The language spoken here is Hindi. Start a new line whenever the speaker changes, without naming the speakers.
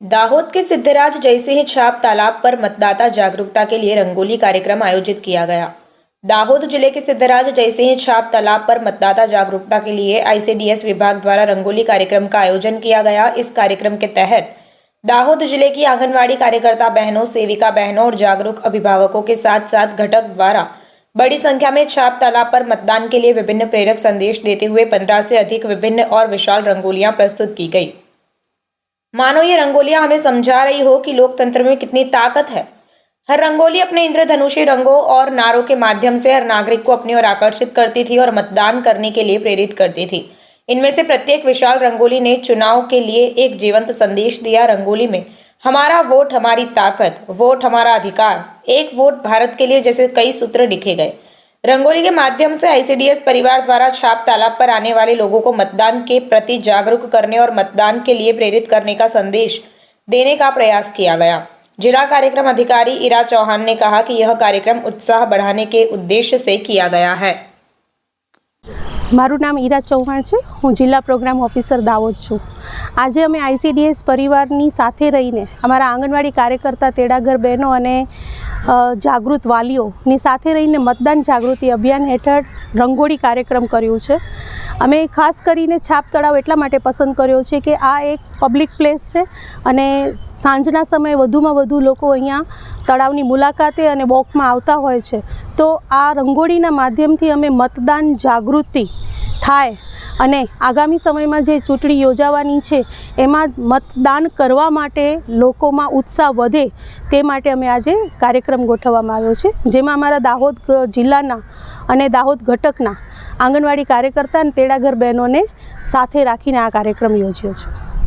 दाहोद के सिद्धराज जयसिंह छाप तालाब पर मतदाता जागरूकता के लिए रंगोली कार्यक्रम आयोजित किया गया। दाहोद जिले के सिद्धराज जयसिंह छाप तालाब पर मतदाता जागरूकता के लिए आईसीडीएस विभाग द्वारा रंगोली कार्यक्रम का आयोजन किया गया। इस कार्यक्रम के तहत दाहोद जिले की आंगनवाड़ी कार्यकर्ता बहनों, सेविका बहनों और जागरूक अभिभावकों के साथ साथ घटक द्वारा बड़ी संख्या में छाप तालाब पर मतदान के लिए विभिन्न प्रेरक संदेश देते हुए 15 से अधिक विभिन्न और विशाल रंगोलियां प्रस्तुत की गई। मानो ये रंगोलियां हमें समझा रही हो कि लोकतंत्र में कितनी ताकत है। हर रंगोली अपने इंद्रधनुषी रंगों और नारों के माध्यम से हर नागरिक को अपनी ओर आकर्षित करती थी और मतदान करने के लिए प्रेरित करती थी। इनमें से प्रत्येक विशाल रंगोली ने चुनाव के लिए एक जीवंत संदेश दिया। रंगोली में हमारा वोट हमारी ताकत, वोट हमारा अधिकार, एक वोट भारत के लिए जैसे कई सूत्र लिखे गए। रंगोली के माध्यम से आईसीडीएस परिवार द्वारा छाप तालाब पर आने वाले लोगों को मतदान के प्रति जागरूक करने और मतदान के लिए प्रेरित करने का संदेश देने का प्रयास किया गया। जिला कार्यक्रम अधिकारी इरा चौहान ने कहा कि यह कार्यक्रम उत्साह बढ़ाने के उद्देश्य से किया गया है।
मारू नाम ईरा चौहान है, हूँ जिला प्रोग्राम ऑफिसर दाहोद छूँ। आज अमे आईसीडीएस परिवारनी साथे रहीने अमारा आंगणवाड़ी कार्यकर्ता तेड़ागर बहनों अने जागृत वालीओनी साथे रहीने मतदान जागृति अभियान हेठळ रंगोળી कार्यक्रम कर्यो छे। अमे खास करीने छाप तळाव एटला माटे पसंद कर्यो छे कि आ एक पब्लिक प्लेस छे अने सांजना समय वधुमां वधु लोको अहींया तळावनी मुलाकाते अने वॉकमां आवता होय छे। तो आ रंगोळीना माध्यमथी अमे मतदान जागृति थाय अने आगामी समयमां जे चूंटणी योजावानी छे एमां मतदान करवा माटे लोकोमां उत्साह वधे ते माटे अमे आजे कार्यक्रम गोठववामां आव्यो छे, जेमां अमारा दाहोद जिल्लाना अने दाहोद घटकना आंगणवाड़ी कार्यकर्ता अने तेड़ागर बहनोने साथे राखीने आ कार्यक्रम योज्यो छे।